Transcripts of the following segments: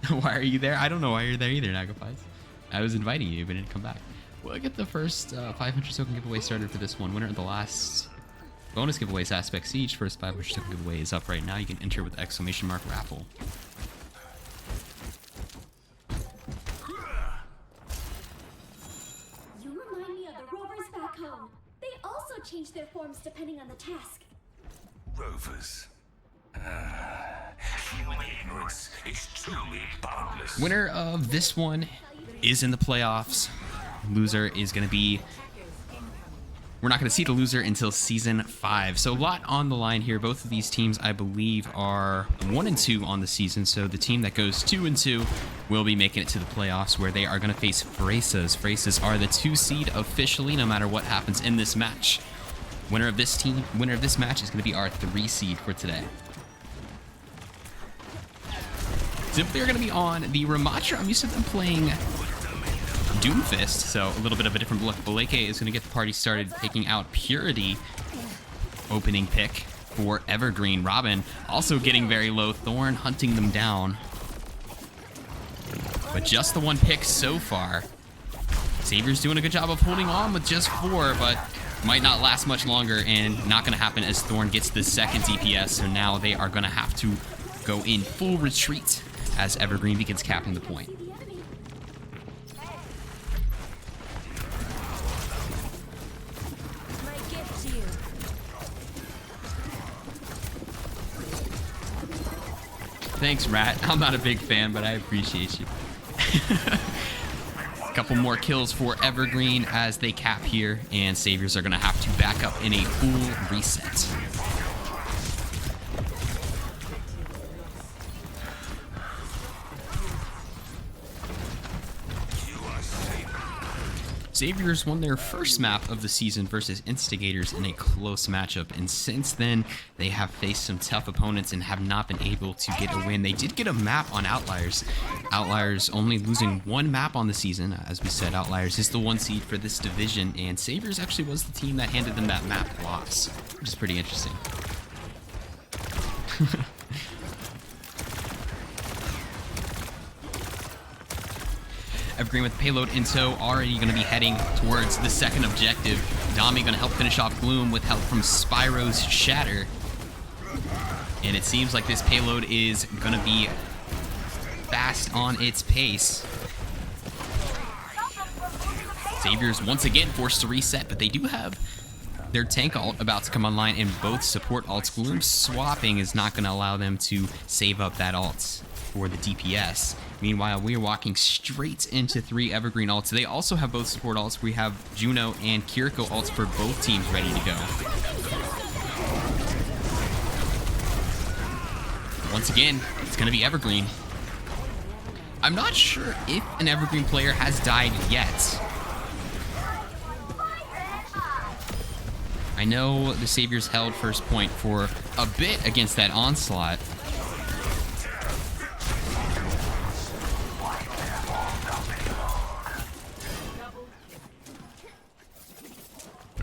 Why are you there? I don't know why you're there either, Nagapies. I was inviting you, but it didn't come back. We'll get the first 500 token giveaway started for this one. Winner of the last bonus giveaways, Aspect Siege. First 500 token giveaway is up right now. You can enter with exclamation mark raffle. You remind me of the rovers back home. They also change their forms depending on the task. Rovers. Human ignorance is truly boundless. Winner of this one is in the playoffs. Loser is going to be... We're not going to see the loser until Season 5. So a lot on the line here. Both of these teams, I believe, are 1 and 2 on the season. So the team that goes 2 and 2 will be making it to the playoffs, where they are going to face Fresas. Fresas are the 2 seed officially, no matter what happens in this match. Winner of this match is going to be our 3 seed for today. Simply are going to be on the Ramatra. I'm used to them playing Doomfist, so a little bit of a different look. Baleke is going to get the party started, taking out Purity. Opening pick for Evergreen. Robin also getting very low. Thorn hunting them down. But just the 1 pick so far. Savior's doing a good job of holding on with just 4, but might not last much longer, and not going to happen as Thorn gets the 2nd DPS. So now they are going to have to go in full retreat as Evergreen begins capping the point. Thanks, Rat. I'm not a big fan, but I appreciate you. A couple more kills for Evergreen as they cap here, and Saviors are going to have to back up in a full reset. Saviors won their first map of the season versus Instigators in a close matchup, and since then they have faced some tough opponents and have not been able to get a win. They did get a map on Outliers. Outliers only losing 1 map on the season. As we said, Outliers is the 1 seed for this division, and Saviors actually was the team that handed them that map loss, which is pretty interesting. Evergreen with payload in tow, already going to be heading towards the 2nd objective. Dami going to help finish off Gloom with help from Spyro's Shatter. And it seems like this payload is going to be fast on its pace. Saviors once again forced to reset, but they do have their tank ult about to come online, and both support ults. Gloom swapping is not going to allow them to save up that ult for the DPS. Meanwhile, we are walking straight into 3 Evergreen ults. They also have both support ults. We have Juno and Kiriko ults for both teams ready to go. Once again, it's going to be Evergreen. I'm not sure if an Evergreen player has died yet. I know the Saviors held first point for a bit against that onslaught.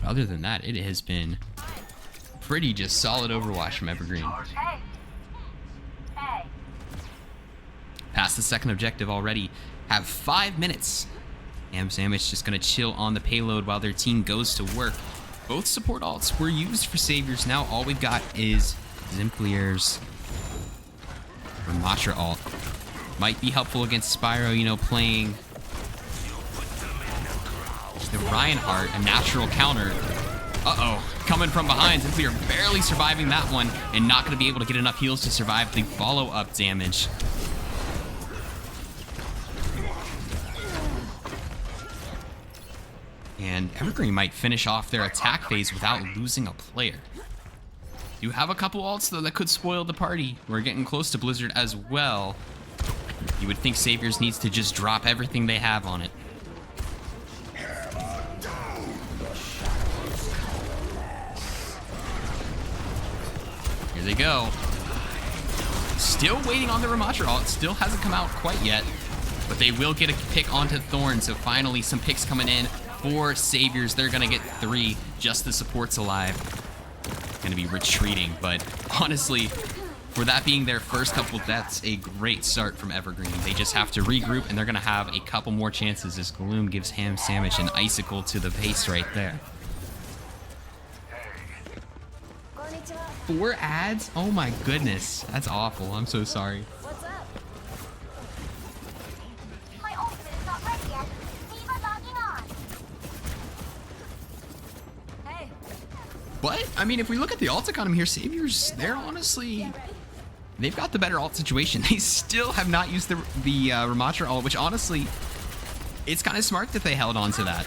Other than that, it has been pretty just solid Overwatch from Evergreen. Past the 2nd objective already. Have 5 minutes. Ham Sandwich just going to chill on the payload while their team goes to work. Both support alts were used for Saviors. Now all we've got is Zimplier's Ramatra ult. Might be helpful against Spyro, you know, playing the Reinhardt, a natural counter. Uh-oh, coming from behind. Zimplier barely surviving that one, and not going to be able to get enough heals to survive the follow-up damage. And Evergreen might finish off their attack phase without losing a player. You have a couple ults, though, that could spoil the party. We're getting close to Blizzard as well. You would think Saviors needs to just drop everything they have on it. Here they go. Still waiting on the Ramatra ult. Still hasn't come out quite yet. But they will get a pick onto Thorn. So finally some picks coming in for Saviors. They're going to get 3. Just the support's alive. Going to be retreating. But honestly, For that being their first couple deaths, a great start from Evergreen. They just have to regroup, and they're going to have a couple more chances as Gloom gives Ham Sandwich an icicle to the face right there. 4 ads? Oh my goodness. That's awful. I'm so sorry. What's up? My ultimate is not ready yet. Diva logging on. Hey. But, I mean, if we look at the ult economy here, Saviors, they're honestly... They've got the better ult situation. They still have not used the Ramatra ult, which honestly, it's kind of smart that they held on to that.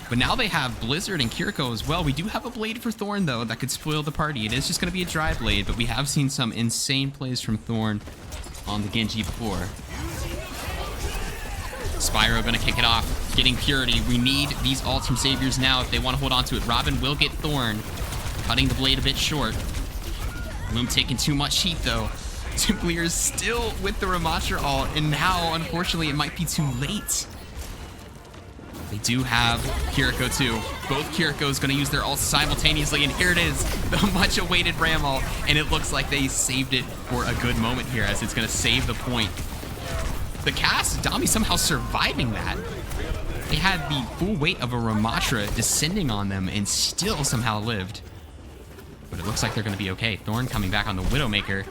But now they have Blizzard and Kiriko as well. We do have a blade for Thorn, though, that could spoil the party. It is just going to be a dry blade, but we have seen some insane plays from Thorn on the Genji before. Spyro going to kick it off, getting Purity. We need these ults from Saviors now if they want to hold on to it. Robin will get Thorn, cutting the blade a bit short. Loom taking too much heat, though. Simply is still with the Ramatra ult, and now, unfortunately, it might be too late. They do have Kiriko, too. Both Kiriko's going to use their ults simultaneously, and here it is, the much-awaited Ram ult, and it looks like they saved it for a good moment here, as it's going to save the point. The cast, Dami somehow surviving that. They had the full weight of a Ramatra descending on them, and still somehow lived. But it looks like they're going to be okay. Thorn coming back on the Widowmaker.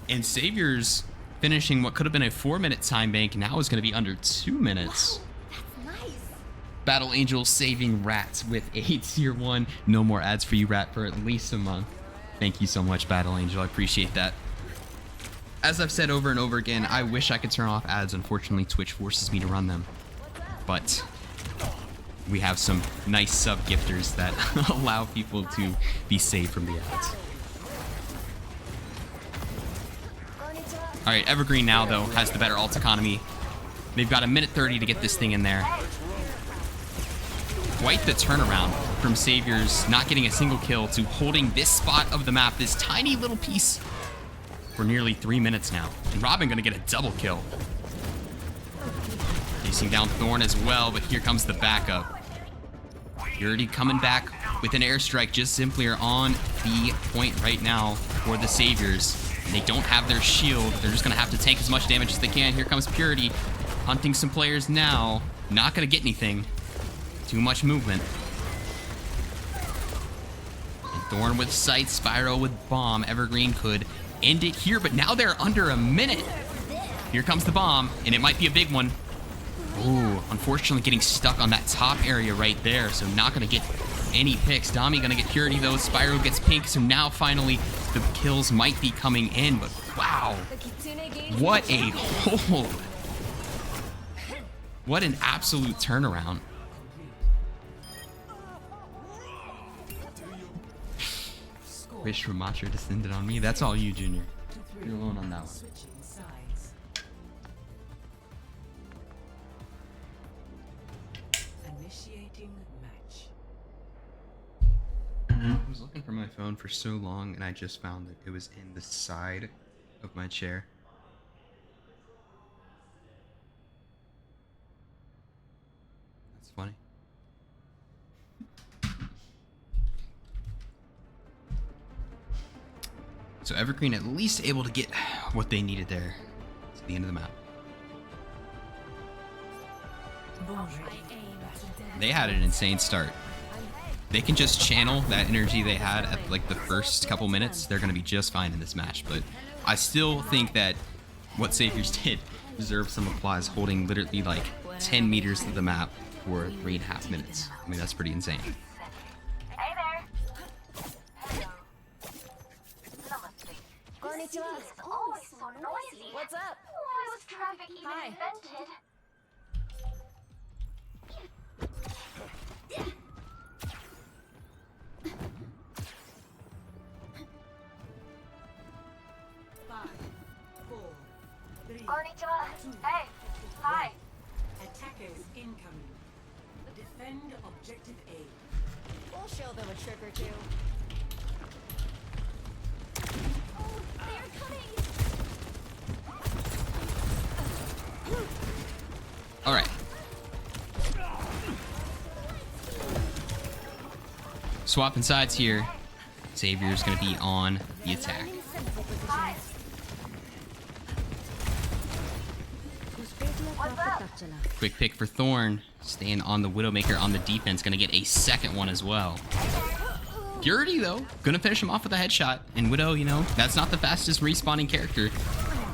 And Saviors finishing what could have been a 4-minute time bank now is going to be under 2 minutes. Wow, that's nice. Battle Angel saving Rat with a tier 1. No more ads for you, Rat, for at least a month. Thank you so much, Battle Angel. I appreciate that. As I've said over and over again, I wish I could turn off ads. Unfortunately, Twitch forces me to run them. But we have some nice sub gifters that allow people to be saved from the ads. All right, Evergreen now, though, has the better ult economy. They've got 1:30 to get this thing in there. Quite the turnaround from Saviors not getting a single kill to holding this spot of the map, this tiny little piece, for nearly 3 minutes now. And Robin gonna get a double kill. Chasing down Thorn as well, but here comes the backup. Purity coming back with an airstrike. Just simply are on the point right now for the Saviors. And they don't have their shield. They're just going to have to tank as much damage as they can. Here comes Purity, hunting some players now. Not going to get anything. Too much movement. And Thorn with Sight, Spyro with Bomb. Evergreen could end it here, but now they're under a minute. Here comes the bomb, and it might be a big one. Ooh, unfortunately getting stuck on that top area right there, so not going to get any picks. Dami going to get Purity, though. Spyro gets Pink, so now finally the kills might be coming in, but wow. What a hold. What an absolute turnaround. Wish Ramatra descended on me. That's all you, Junior. You're alone on that one. I was looking for my phone for so long, and I just found that it was in the side of my chair. That's funny. So Evergreen at least able to get what they needed there. It's the end of the map. They had an insane start. They can just channel that energy they had at like the first couple minutes. They're going to be just fine in this match. But I still think that what Saviors did deserves some applause, holding literally like 10 meters of the map for 3.5 minutes. I mean, that's pretty insane. Hey there. Konnichiwa. It's always so noisy. What's up? Why was traffic even invented? Konnichiwa. Hey. Hi. Attackers incoming. Defend objective A. We'll show them a trick or two. Oh, they're coming. All right. Swapping sides here. Savior's going to be on the attack. Quick pick for Thorn. Staying on the Widowmaker on the defense. Going to get a second one as well. Purity, though, going to finish him off with a headshot. And Widow, you know, that's not the fastest respawning character.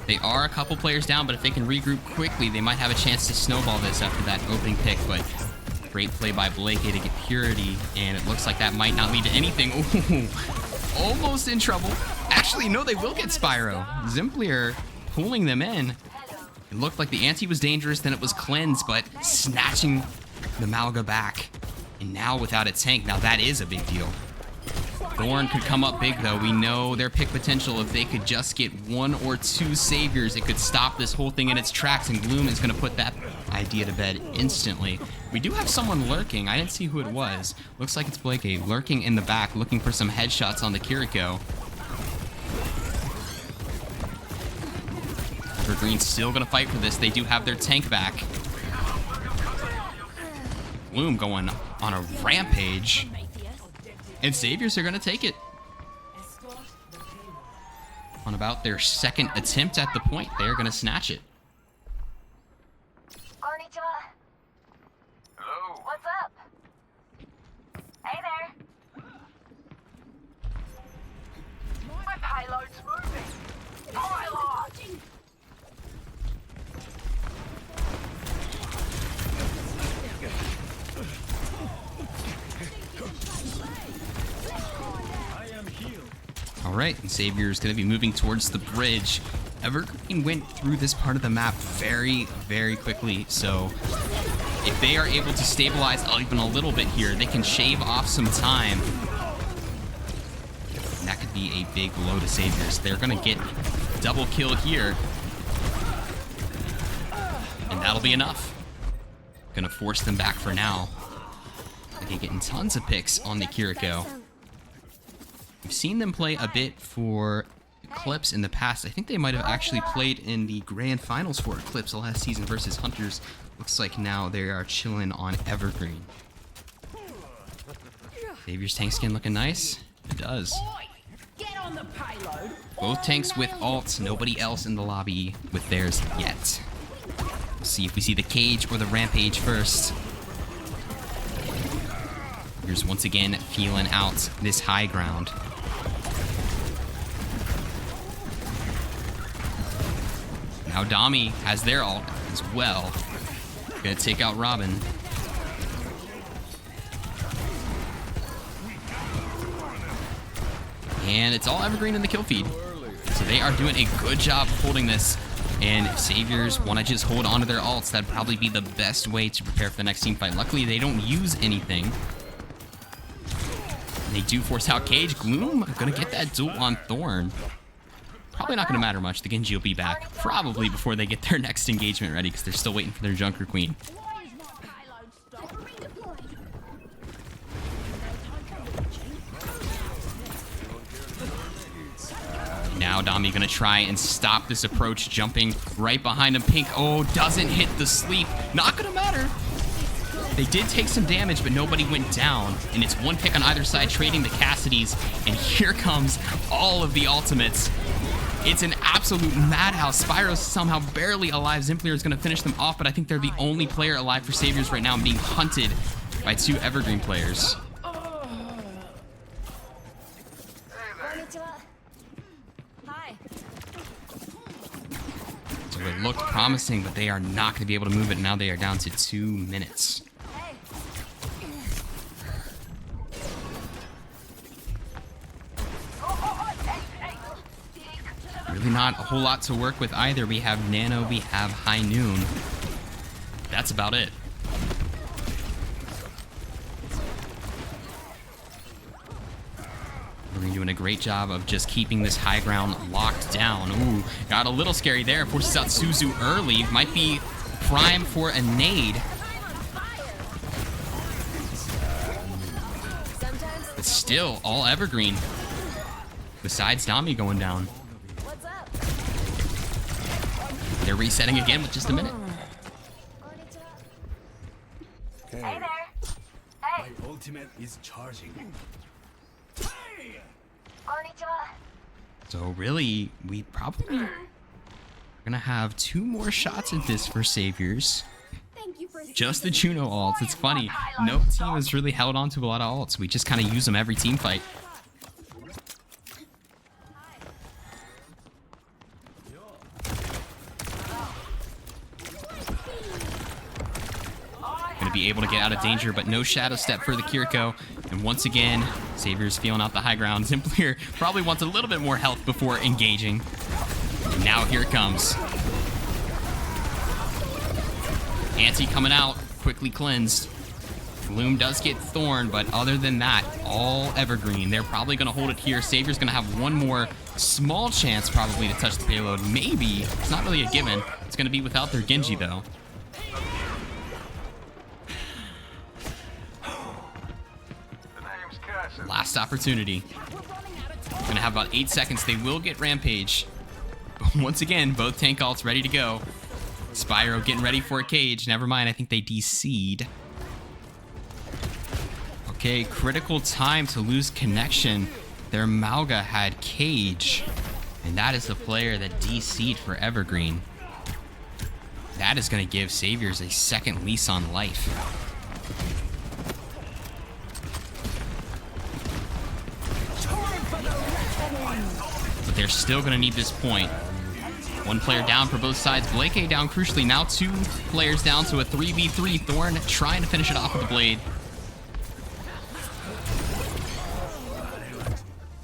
They are a couple players down, but if they can regroup quickly, they might have a chance to snowball this after that opening pick. But great play by Blake to get Purity, and it looks like that might not lead to anything. Ooh, almost in trouble. Actually, no, they will get Spyro. Zimplier pulling them in. It looked like the ante was dangerous, then it was Cleanse, but snatching the Malga back. And now without a tank, now that is a big deal. Thorn could come up big, though. We know their pick potential. If they could just get 1 or 2 saviors, it could stop this whole thing in its tracks, and Gloom is going to put that idea to bed instantly. We do have someone lurking. I didn't see who it was. Looks like it's Blake lurking in the back, looking for some headshots on the Kiriko. Evergreen's still going to fight for this. They do have their tank back. Gloom going on a rampage. And Saviors are going to take it. On about their second attempt at the point, they're going to snatch it. Konnichiwa. Hello? What's up? Hey there. My payload's moving. Pylon! All right, and Savior's going to be moving towards the bridge. Evergreen went through this part of the map very, very quickly, so if they are able to stabilize even a little bit here, they can shave off some time. And that could be a big blow to Saviors. They're going to get double kill here, and that'll be enough. Going to force them back for now. They're getting tons of picks on the Kiriko. We've seen them play a bit for Eclipse in the past. I think they might have actually played in the grand finals for Eclipse last season versus Hunters. Looks like now they are chilling on Evergreen. Savior's tank skin looking nice. It does. Get on the payload. Both tanks with ults. Nobody else in the lobby with theirs yet. We'll see if we see the cage or the rampage first. Here's once again feeling out this high ground. Now Dami has their ult as well. Gonna take out Robin. And it's all Evergreen in the kill feed. So they are doing a good job of holding this. And if Saviors want to just hold on to their ults, that'd probably be the best way to prepare for the next team fight. Luckily, they don't use anything. And they do force out Cage. Gloom gonna get that duel on Thorn. Probably not going to matter much. The Genji will be back probably before they get their next engagement ready because they're still waiting for their Junker Queen. Now Dami going to try and stop this approach, jumping right behind him. Pink, oh, doesn't hit the sleep. Not going to matter. They did take some damage, but nobody went down. And it's one pick on either side, trading the Cassidys. And here comes all of the ultimates. It's an absolute madhouse. Spyro's somehow barely alive. Zimplier is going to finish them off, but I think they're the only player alive for Saviors right now and being hunted by 2 Evergreen players. Konnichiwa. Hi. So it looked promising, but they are not going to be able to move it. Now they are down to 2 minutes. Hey. Really not a whole lot to work with either. We have Nano, we have High Noon. That's about it. We're doing a great job of just keeping this high ground locked down. Ooh, got a little scary there. Forces out Suzu early. Might be prime for a nade. But still, all Evergreen. Besides Dami going down. What's up? They're resetting again with just a minute. Hey there. Hey. My ultimate is charging. So really, we probably are gonna have 2 more shots at this for Saviors. Just the Juno ults. It's funny. No team has really held on to a lot of ults. We just kind of use them every team fight. Gonna be able to get out of danger, but no shadow step for the Kiriko. And once again, Savior's feeling out the high ground. Simplier probably wants a little bit more health before engaging. And now here it comes. Anti coming out, quickly cleansed. Gloom does get Thorn, but other than that, all Evergreen. They're probably going to hold it here. Savior's going to have one more small chance probably to touch the payload. Maybe. It's not really a given. It's going to be without their Genji, though. Last opportunity. Going to have about 8 seconds. They will get Rampage. But once again, both tank ults ready to go. Spyro getting ready for a cage. Never mind, I think they DC'd. Okay, critical time to lose connection. Their Malga had cage. And that is the player that DC'd for Evergreen. That is going to give Saviors a second lease on life. But they're still going to need this point. 1 player down for both sides. Blake A down crucially. Now 2 players down to a 3v3. Thorn trying to finish it off with the blade.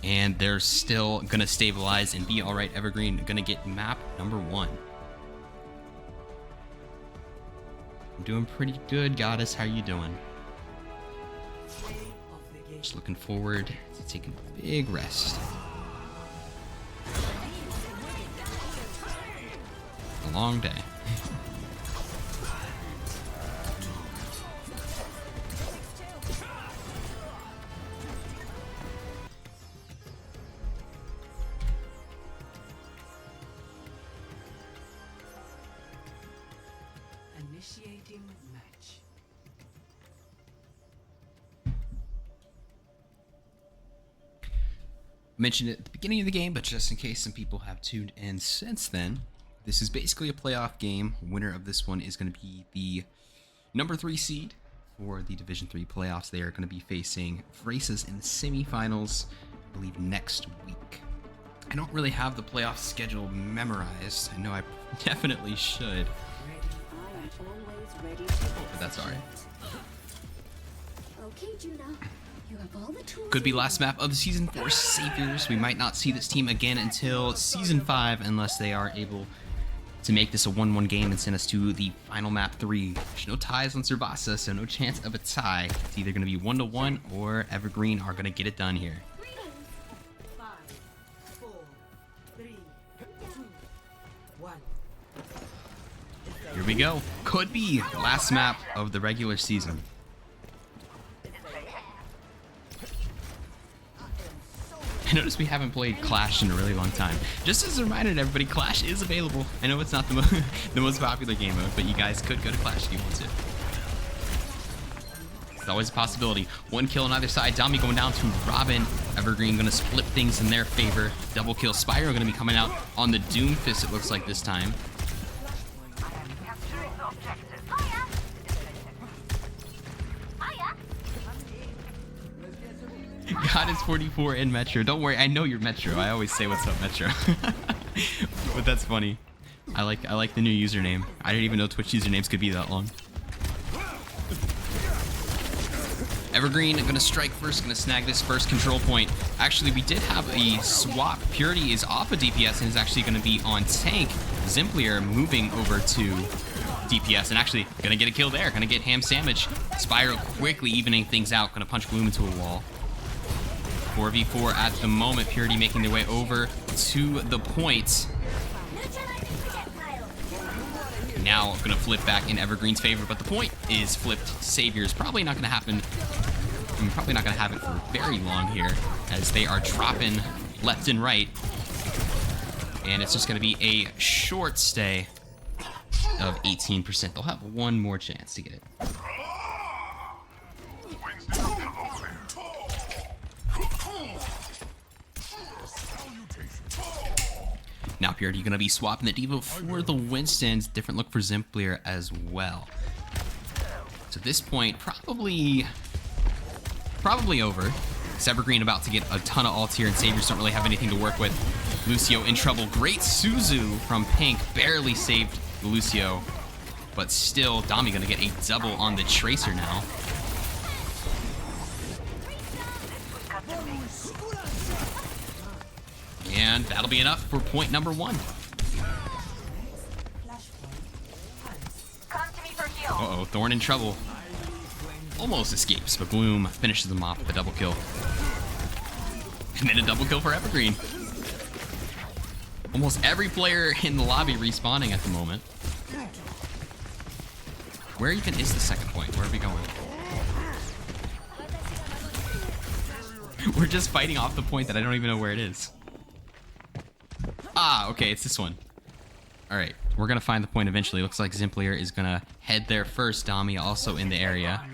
And they're still going to stabilize and be alright. Evergreen going to get map number 1. I'm doing pretty good, Goddess. How are you doing? Just looking forward to taking a big rest. A long day. Initiating match. Mentioned it at the beginning of the game, but just in case some people have tuned in since then, this is basically a playoff game. Winner of this one is going to be the number 3 seed for the Division 3 playoffs. They are going to be facing Vraces in the semifinals, I believe, next week. I don't really have the playoff schedule memorized. I know I definitely should. But that's alright. Okay, Juno. You have all the tools. Could be last map of the season for Saviors. We might not see this team again until season 5 unless they are able to make this a 1-1 game and send us to the final map 3. There's no ties on Servasa, so no chance of a tie. It's either going to be 1-1 or Evergreen are going to get it done here. 5, 4, 3, 2, 1. Here we go. Could be last map of the regular season. I noticed we haven't played Clash in a really long time. Just as a reminder to everybody, Clash is available. I know it's not the, the most popular game mode, but you guys could go to Clash if you want to. It's always a possibility. 1 kill on either side. Dami going down to Robin. Evergreen going to split things in their favor. Double kill. Spyro going to be coming out on the Doomfist, it looks like this time. God is 44 in Metro. Don't worry, I know you're Metro. I always say what's up, Metro. But that's funny. I like the new username. I didn't even know Twitch usernames could be that long. Evergreen gonna strike first, gonna snag this first control point. Actually, we did have a swap. Purity is off of DPS and is actually gonna be on tank. Zimplier moving over to DPS and actually gonna get a kill there. Gonna get ham sandwich. Spyro quickly evening things out. Gonna punch Gloom into a wall. 4v4 at the moment. Purity making their way over to the point. Now gonna flip back in Evergreen's favor, but the point is flipped. Saviors probably not gonna happen. I mean, probably not gonna have it for very long here, as they are dropping left and right, and it's just gonna be a short stay of 18%. They'll have one more chance to get it. Now Purity going to be swapping the Diva for the Winstons. Different look for Zimplier as well. So at this point, probably over. Evergreen about to get a ton of ults here, and Saviors don't really have anything to work with. Lucio in trouble. Great Suzu from Pink. Barely saved Lucio. But still, Dami going to get a double on the Tracer now. And that'll be enough for point number 1. Come to me for heal. Uh-oh, Thorn in trouble. Almost escapes, but Bloom finishes them off with a double kill. And then a double kill for Evergreen. Almost every player in the lobby respawning at the moment. Where even is the second point? Where are we going? We're just fighting off the point that I don't even know where it is. Ah, okay, it's this one. Alright, we're gonna find the point eventually. Looks like Zimplier is gonna head there first. Dami also in the area.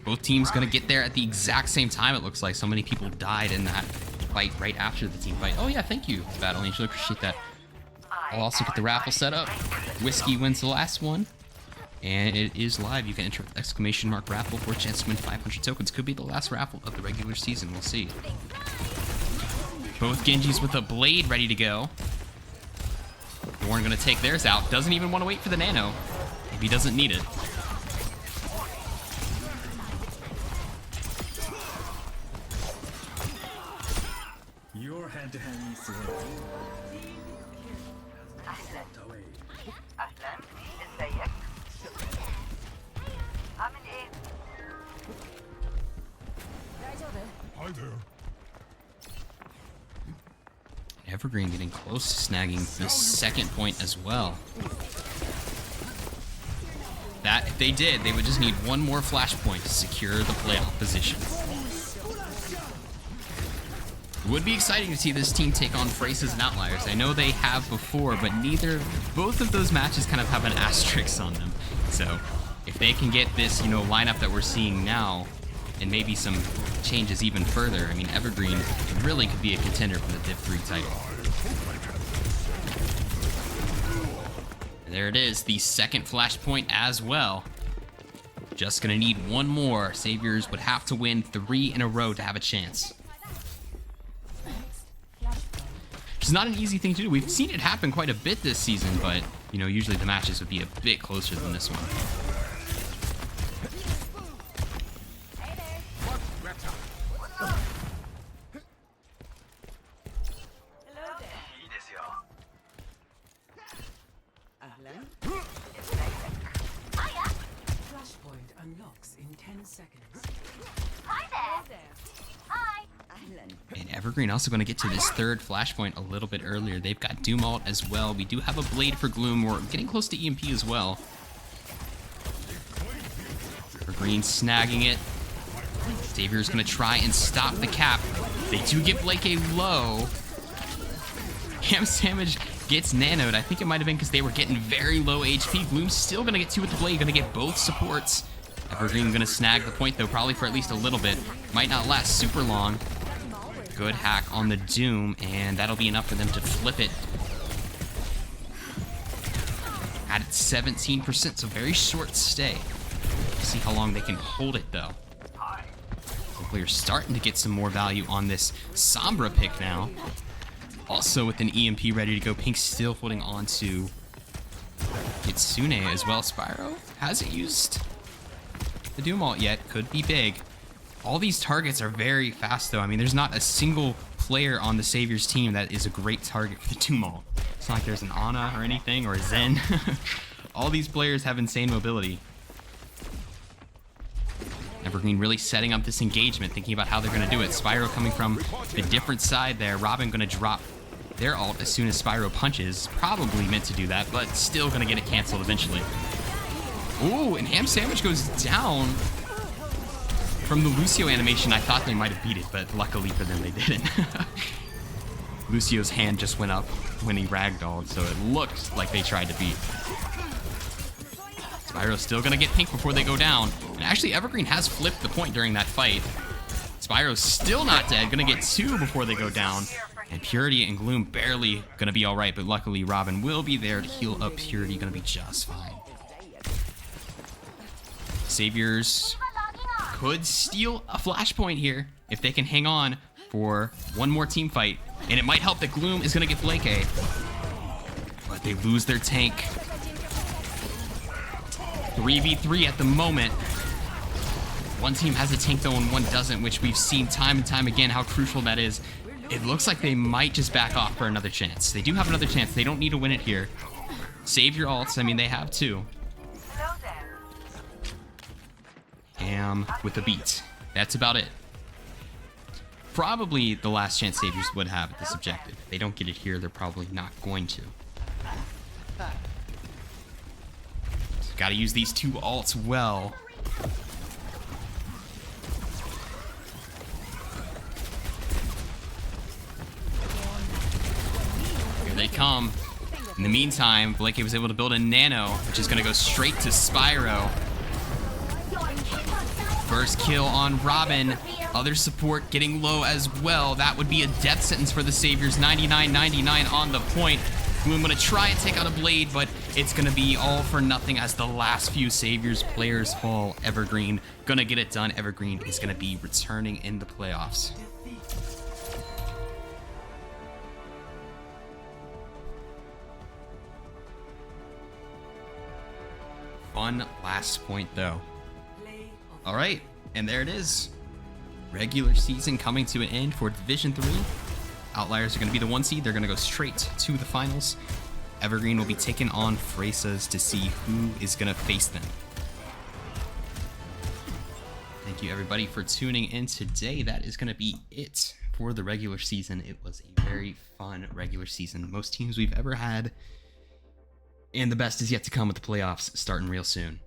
Both teams gonna get there at the exact same time, it looks like. So many people died in that fight right after the team fight. Oh yeah, thank you, Battle Angel. Appreciate that. I'll also get the raffle set up. Whiskey wins the last one. And it is live. You can enter with exclamation mark raffle for a chance to win 500 tokens. Could be the last raffle of the regular season. We'll see. Both Genjis with a blade ready to go. Thorn gonna take theirs out. Doesn't even want to wait for the nano if he doesn't need it. Your hand-to-hand Evergreen getting close to snagging the second point as well. That, if they did, they would just need one more flashpoint to secure the playoff position. It would be exciting to see this team take on Braces and Outliers. I know they have before, but both of those matches kind of have an asterisk on them. So if they can get this, lineup that we're seeing now, and maybe some changes even further, I mean, Evergreen really could be a contender for the Div 3 title. And there it is, the second flashpoint as well. Just gonna need one more. Saviors would have to win 3 in a row to have a chance. Which is not an easy thing to do. We've seen it happen quite a bit this season, but, usually the matches would be a bit closer than this one. Flashpoint unlocks in 10 seconds. Hi there. Hi. And Evergreen also going to get to this third flashpoint a little bit earlier. They've got Doom Ult as well. We do have a Blade for Gloom. We're getting close to EMP as well. Evergreen snagging it. Xavier's going to try and stop the cap. They do get Blake a low. Ham Sandwich gets nanoed. I think it might have been because they were getting very low HP. Gloom's still going to get 2 with the Blade. Going to get both supports. Evergreen going to snag the point, though, probably for at least a little bit. Might not last super long. Good hack on the Doom, and that'll be enough for them to flip it. At 17%, so very short stay. See how long they can hold it, though. Hopefully, we're starting to get some more value on this Sombra pick now. Also, with an EMP ready to go, Pink still holding on to Kitsune as well. Spyro hasn't used the Doom Ult yet. Could be big. All these targets are very fast, though. I mean, there's not a single player on the Saviors team that is a great target for the Doom Ult. It's not like there's an Ana or anything, or a Zen. All these players have insane mobility. Evergreen really setting up this engagement, thinking about how they're going to do it. Spyro coming from a different side there. Robin going to drop their ult as soon as Spyro punches. Probably meant to do that, but still going to get it canceled eventually. Ooh, and Ham Sandwich goes down. From the Lucio animation, I thought they might have beat it, but luckily for them, they didn't. Lucio's hand just went up when he ragdolled, so it looked like they tried to beat. Spyro's still gonna get Pink before they go down. And actually, Evergreen has flipped the point during that fight. Spyro's still not dead, gonna get 2 before they go down. And Purity and Gloom barely gonna be all right, but luckily Robin will be there to heal up Purity, gonna be just fine. Saviors could steal a flashpoint here if they can hang on for one more team fight. And it might help that Gloom is gonna get Blake A. But they lose their tank. 3v3 at the moment. One team has a tank though and one doesn't, which we've seen time and time again how crucial that is. It looks like they might just back off for another chance. They do have another chance. They don't need to win it here. Save your ults. I mean, they have two. Ham with the beat. That's about it. Probably the last chance Saviors would have at this objective. If they don't get it here, they're probably not going to. So gotta use these two ults well. Here they come. In the meantime, Blake was able to build a nano, which is gonna go straight to Spyro. First kill on Robin. Other support getting low as well. That would be a death sentence for the Saviors. 99-99 on the point. Gloom gonna try and take out a blade, but it's gonna be all for nothing as the last few Saviors players fall. Evergreen gonna get it done. Evergreen is gonna be returning in the playoffs. Fun last point though. All right, and there it is. Regular season coming to an end for Division 3. Outliers are going to be the 1 seed. They're going to go straight to the finals. Evergreen will be taking on Fresas to see who is going to face them. Thank you everybody for tuning in today. That is going to be it for the regular season. It was a very fun regular season. Most teams we've ever had. And the best is yet to come with the playoffs starting real soon.